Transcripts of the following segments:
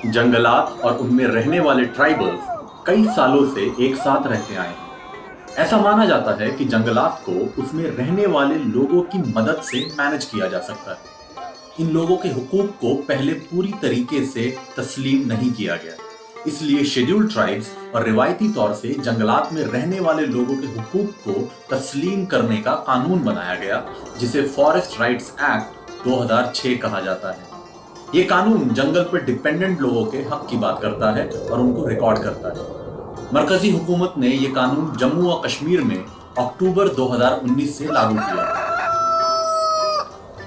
जंगलात और उनमें रहने वाले ट्राइबल्स कई सालों से एक साथ रहते आए हैं। ऐसा माना जाता है कि जंगलात को उसमें रहने वाले लोगों की मदद से मैनेज किया जा सकता है। इन लोगों के हुकूक को पहले पूरी तरीके से तस्लीम नहीं किया गया, इसलिए शेड्यूल्ड ट्राइब्स और रिवायती तौर से जंगलात में रहने वाले लोगों के हुकूक को तस्लीम करने का कानून बनाया गया, जिसे फॉरेस्ट राइट्स एक्ट 2006 कहा जाता है। ये कानून जंगल पर डिपेंडेंट लोगों के हक की बात करता है और उनको रिकॉर्ड करता है। मरकजी हुकूमत ने ये कानून जम्मू और कश्मीर में अक्टूबर 2019 से लागू किया।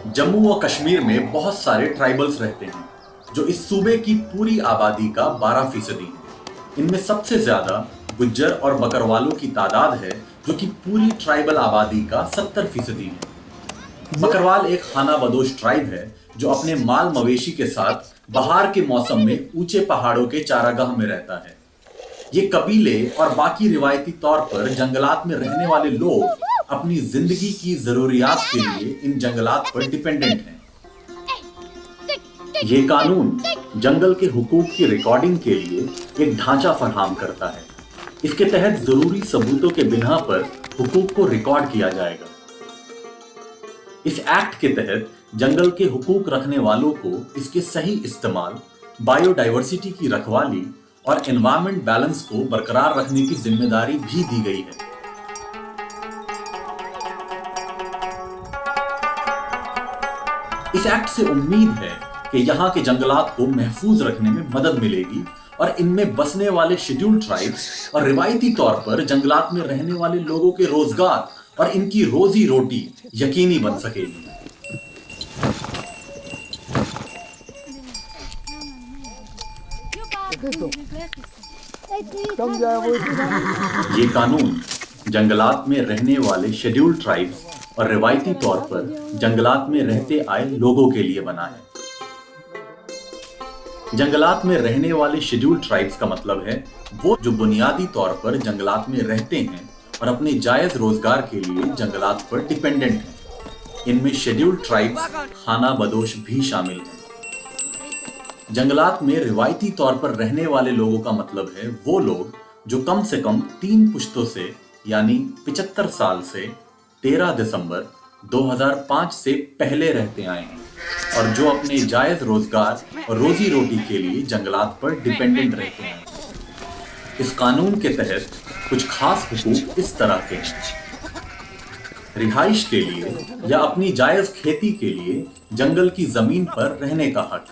जम्मू और कश्मीर में बहुत सारे ट्राइबल्स रहते हैं, जो इस सूबे की पूरी आबादी का 12% है। इनमें सबसे ज्यादा गुज्जर और बकरवालों की तादाद है, जो कि पूरी ट्राइबल आबादी का 70% है। बकरवाल एक खाना बदोश ट्राइब है, जो अपने माल मवेशी के साथ बहार के मौसम में ऊंचे पहाड़ों के चारागाह में रहता है। ये कबीले और बाकी रिवायती तौर पर जंगलात में रहने वाले लोग अपनी जिंदगी की जरूरियात के लिए इन जंगलात पर डिपेंडेंट हैं। ये कानून जंगल के हुकूक की रिकॉर्डिंग के लिए एक ढांचा फराहम करता है। इसके तहत जरूरी सबूतों के बिना पर हुकूक को रिकॉर्ड किया जाएगा। इस एक्ट के तहत जंगल के हुकूक रखने वालों को इसके सही इस्तेमाल, बायोडायवर्सिटी की रखवाली और एनवायरमेंट बैलेंस को बरकरार रखने की जिम्मेदारी भी दी गई है। इस एक्ट से उम्मीद है कि यहाँ के जंगलात को महफूज रखने में मदद मिलेगी और इनमें बसने वाले शेड्यूल्ड ट्राइब्स और रिवायती तौर पर जंगलात में रहने वाले लोगों के रोजगार और इनकी रोजी रोटी यकीनी बन सकेगी। ये कानून जंगलात में रहने वाले शेड्यूल्ड ट्राइब्स और रिवायती तौर पर जंगलात में रहते आए लोगों के लिए बना है। जंगलात में रहने वाले शेड्यूल्ड ट्राइब्स का मतलब है वो जो बुनियादी तौर पर जंगलात में रहते हैं और अपने जायज रोजगार के लिए जंगलात पर डिपेंडेंट हैं। इनमें शेड्यूल्ड ट्राइब्स खाना बदोश भी शामिल हैं। जंगलात में रिवायती तौर पर रहने वाले लोगों का मतलब है वो लोग जो कम से कम 3 पुश्तों से यानी 75 साल से 13 दिसंबर 2005 से पहले रहते आए हैं और जो अपने जायज रोजगार और रोजी रोटी के लिए जंगलात पर डिपेंडेंट रहते हैं। इस कानून के तहत कुछ खास हुकूक इस तरह के हैं: रिहाइश के लिए या अपनी जायज खेती के लिए जंगल की जमीन पर रहने का हक,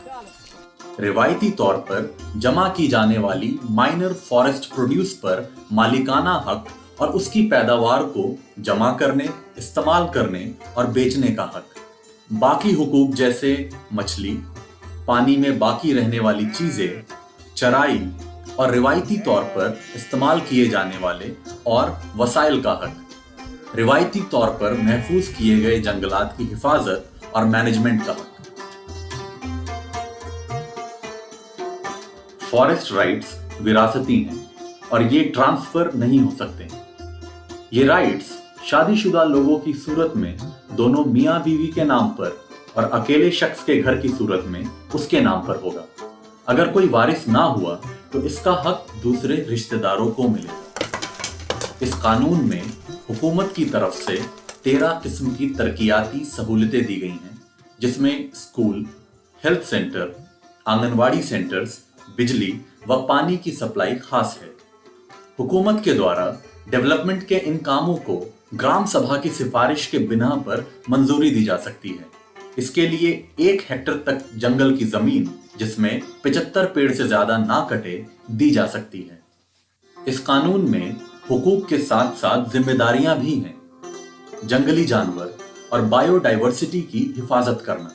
रिवायती तौर पर जमा की जाने वाली माइनर फॉरेस्ट प्रोड्यूस पर मालिकाना हक और उसकी पैदावार को जमा करने, इस्तेमाल करने और बेचने का हक, बाकी हुकूक जैसे मछली, पानी में बाकी रहने वाली चीजें, चराई और रिवायती तौर पर इस्तेमाल किए जाने वाले और वसाइल का हक, रिवायती तौर पर महफूज किए गए जंगलात की हिफाजत और मैनेजमेंट का हक। फॉरेस्ट राइट्स विरासती हैं और ये ट्रांसफर नहीं हो सकते। ये राइट्स शादीशुदा लोगों की सूरत में दोनों मियां बीवी के नाम पर और अकेले शख्स के घर की सूरत में उसके नाम पर होगा। अगर कोई वारिस ना हुआ तो इसका हक दूसरे रिश्तेदारों को मिलेगा। इस कानून में हुकूमत की तरफ से 13 किस्म की तरक्याती सहूलतें दी गई हैं, जिसमें school, health centre, anganwadi centres, बिजली व पानी की सप्लाई खास है। हुकूमत के द्वारा डेवलपमेंट के इन कामों को ग्राम सभा की सिफारिश के बिना पर मंजूरी दी जा सकती है। इसके लिए 1 हेक्टेयर तक जंगल की जमीन, जिसमें 75 पेड़ से ज्यादा ना कटे, दी जा सकती है। इस कानून में हुकूक के साथ साथ जिम्मेदारियां भी हैं। जंगली जानवर और बायोडायवर्सिटी की हिफाजत करना,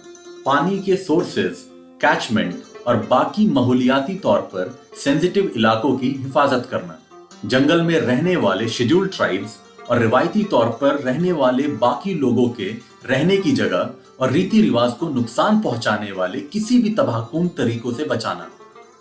पानी के सोर्सेज, कैचमेंट और बाकी माहौलियाती तौर पर सेंसिटिव इलाकों की हिफाजत करना, जंगल में रहने वाले शेड्यूल्ड ट्राइब्स और रिवायती तौर पर रहने वाले बाकी लोगों के रहने की जगह और रीति रिवाज को नुकसान पहुंचाने वाले किसी भी तबाहकुन तरीकों से बचाना,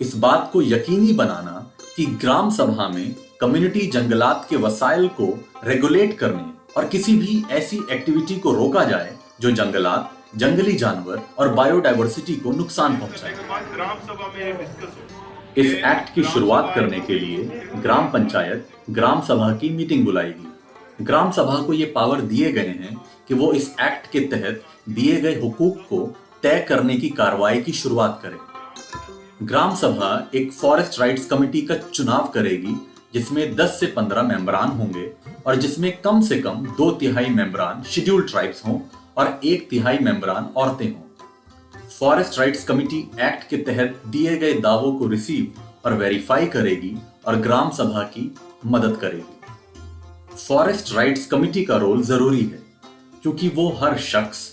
इस बात को यकीनी बनाना कि ग्राम सभा में कम्युनिटी जंगलात के वसाइल को रेगुलेट करने और किसी भी ऐसी एक्टिविटी को रोका जाए जो जंगलात जंगली जानवर और बायोडायवर्सिटी को नुकसान पहुंचाए। ग्राम सभा में डिस्कस हो। इस एक्ट की शुरुआत करने के लिए ग्राम पंचायत ग्राम सभा की मीटिंग बुलाएगी। ग्राम सभा को ये पावर दिए गए हैं कि वो इस एक्ट के तहत दिए गए हुकूक को तय करने की कार्रवाई की शुरुआत करे। ग्राम सभा एक फॉरेस्ट राइट्स कमेटी का चुनाव करेगी जिसमें 10 से 15 मेंबरान होंगे और जिसमें कम से कम 2/3 मेंबरान शेड्यूल्ड ट्राइब्स हों और 1/3 मेंबरान औरतें हों। फॉरेस्ट राइट्स कमेटी एक्ट के तहत दिए गए दावों को रिसीव और वेरीफाई करेगी और ग्राम सभा की मदद करेगी। फॉरेस्ट राइट्स कमेटी का रोल जरूरी है क्योंकि वो हर शख्स,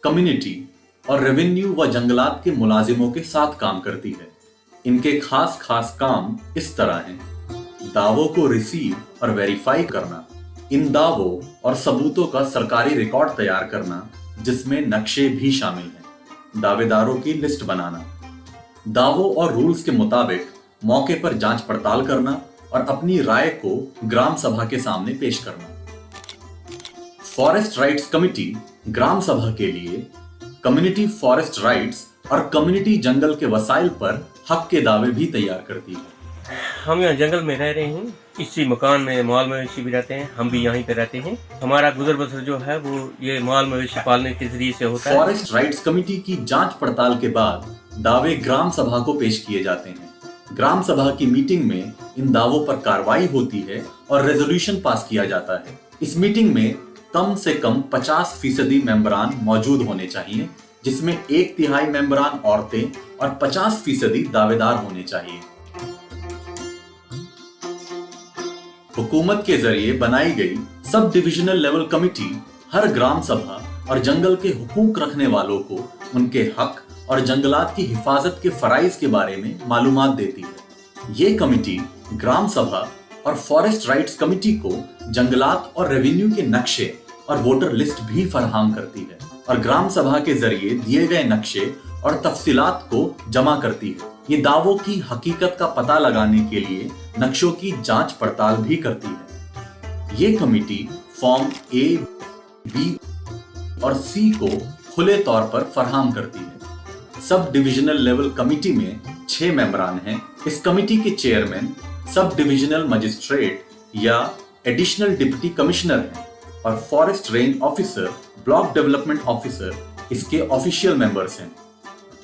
कम्युनिटी और रेवेन्यू व जंगलात के मुलाजिमों के साथ काम करती है। इनके खास काम इस तरह हैं: दावों को रिसीव और वेरीफाई करना, इन दावों और सबूतों का सरकारी रिकॉर्ड तैयार करना जिसमें नक्शे भी शामिल हैं, दावेदारों की लिस्ट बनाना, दावों और रूल्स के मुताबिक मौके पर जांच पड़ताल करना और अपनी राय को ग्राम सभा के सामने पेश करना। फॉरेस्ट राइट्स कमेटी ग्राम सभा के लिए कम्युनिटी फॉरेस्ट राइट्स और कम्युनिटी जंगल के वसाइल पर हक के दावे भी तैयार करती है। हम यहाँ जंगल में रह रहे हैं, इसी मकान में माल मवेशी भी रहते हैं, हम भी यहीं पे रहते हैं। हमारा गुजर बसर जो है वो ये माल मवेशी पालने के जरिए से होता है। फॉरेस्ट राइट्स कमेटी की जांच पड़ताल के बाद दावे ग्राम सभा को पेश किए जाते हैं। ग्राम सभा की मीटिंग में इन दावों पर कार्रवाई होती है और रेजोल्यूशन पास किया जाता है। इस मीटिंग में कम से कम 50% मेंबरान मौजूद होने चाहिए, जिसमें 1/3 मेंबरान औरतें और 50% दावेदार होने चाहिए। हुकूमत के जरिए बनाई गई सब डिविजनल लेवल कमेटी हर ग्राम सभा और जंगल के हुकूक रखने वालों को उनके हक और जंगलात की हिफाजत के फराइज के बारे में मालूमात देती है। ये कमेटी ग्राम सभा और फॉरेस्ट राइट्स कमेटी को जंगलात और रेवेन्यू के नक्शे और वोटर लिस्ट भी फराहम करती है और ग्राम सभा के जरिए दिए गए नक्शे और तफसीलात को जमा करती है। ये दावों की हकीकत का पता लगाने के लिए नक्शों की जांच पड़ताल भी करती है। ये कमेटी फॉर्म ए, बी और सी को खुले तौर पर फराहम करती है। सब डिविजनल लेवल कमेटी में 6 मेंबरान हैं। इस कमेटी के चेयरमैन सब डिविजनल मजिस्ट्रेट या एडिशनल डिप्टी कमिश्नर हैं और forest range officer, block development officer इसके ऑफिशियल मेंबर्स हैं।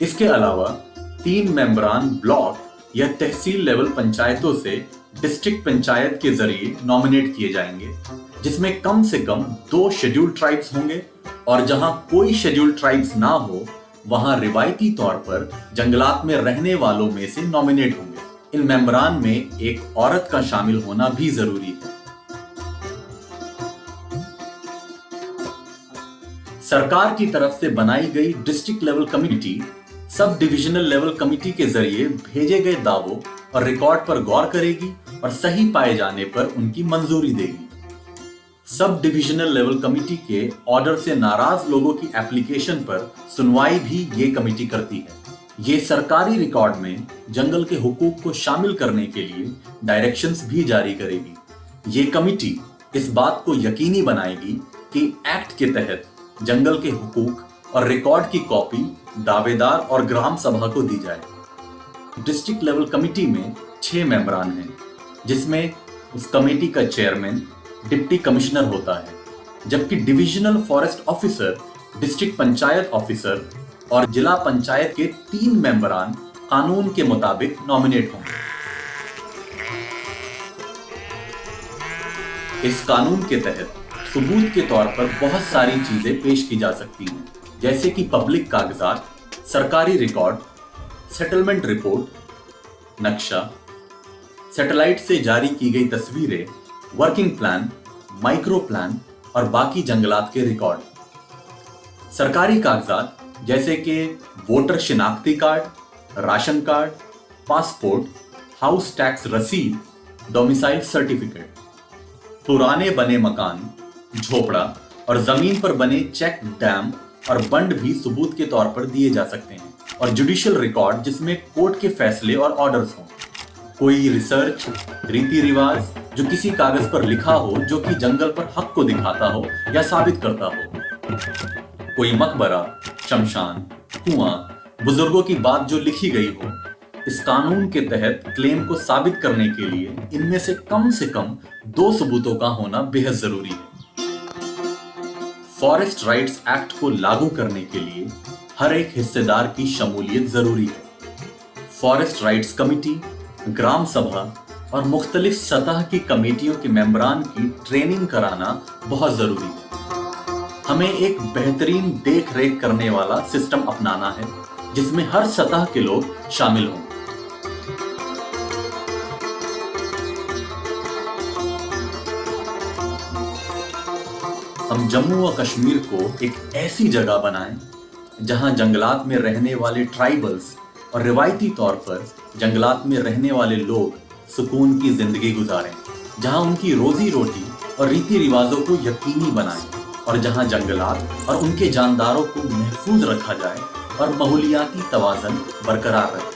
इसके अलावा 3 मेंबरान ब्लॉक या तहसील लेवल पंचायतों से डिस्ट्रिक्ट पंचायत के जरिए नॉमिनेट किए जाएंगे, जिसमें कम से कम 2 शेड्यूल्ड ट्राइब्स होंगे और जहां कोई शेड्यूल्ड ट्राइब्स ना हो वहां रिवायती तौर पर जंगलात में रहने वालों में से नॉमिनेट होंगे। इन मेंबरान में एक औरत का शामिल होना भी जरूरी है। सरकार की तरफ से बनाई गई district level committee sub divisional level committee के जरिए भेजे गए दावों और रिकॉर्ड पर गौर करेगी और सही पाए जाने पर उनकी मंजूरी देगी। सब डिविजनल लेवल कमेटी के ऑर्डर से नाराज लोगों की एप्लीकेशन पर सुनवाई भी ये कमेटी करती है। ये सरकारी रिकॉर्ड में जंगल के हुकूक को शामिल करने के लिए डायरेक्शंस भी जारी करेगी। ये कमेटी इस बात को यकीनी बनाएगी कि एक्ट के तहत जंगल के हुकूक और रिकॉर्ड की कॉपी दावेदार और ग्राम सभा को दी जाए। डिस्ट्रिक्ट लेवल कमेटी में 6 मेंबरान हैं, जिसमें उस कमेटी का चेयरमैन डिप्टी कमिश्नर होता है, जबकि divisional forest officer, district panchayat officer और जिला पंचायत के 3 मेंबरान कानून के मुताबिक नॉमिनेट होंगे। इस कानून के तहत सबूत के तौर पर बहुत सारी चीजें पेश की जा सकती हैं, जैसे कि पब्लिक कागजात, सरकारी रिकॉर्ड, सेटलमेंट रिपोर्ट, नक्शा, सैटेलाइट से जारी की गई तस्वीरें, वर्किंग प्लान, माइक्रो प्लान और बाकी जंगलात के रिकॉर्ड। सरकारी कागजात जैसे कि वोटर शिनाख्ती card, ration card, passport, house tax रसीद, डोमिसाइल सर्टिफिकेट। पुराने बने मकान, झोपड़ा और जमीन पर बने चेक डैम और बंड भी सबूत के तौर पर दिए जा सकते हैं। और जुडिशियल रिकॉर्ड जिसमें कोर्ट के फैसले और ऑर्डर्स हों। कोई रिसर्च, रीति रिवाज जो किसी कागज पर लिखा हो जो कि जंगल पर हक को दिखाता हो या साबित करता हो। कोई मकबरा, शमशान, कुआं, बुजुर्गों की बात जो लिखी गई हो, इस कानून के तहत क्लेम को साबित करने के लिए इनमें से कम 2 सबूतों का होना बेहद जरूरी है। फॉरेस्ट राइट्स एक्ट को लागू करने के लिए हर एक हिस्सेदार की शमूलियत जरूरी है। फॉरेस्ट राइट्स कमेटी, ग्राम सभा और मुख्तलिफ सतह की कमेटियों के मेंबरान की ट्रेनिंग कराना बहुत जरूरी है। हमें एक बेहतरीन देख रेख करने वाला सिस्टम अपनाना है जिसमें हर सतह के लोग शामिल हों। हम जम्मू और कश्मीर को एक ऐसी जगह बनाएं जहां जंगलात में रहने वाले ट्राइबल्स और रिवायती तौर पर जंगलात में रहने वाले लोग सुकून की जिंदगी गुजारें, जहां उनकी रोजी रोटी और रीति रिवाजों को यकीनी बनाएं और जहां जंगलात और उनके जानदारों को महफूज रखा जाए और माहौलियाती तवाज़ुन बरकरार रहे।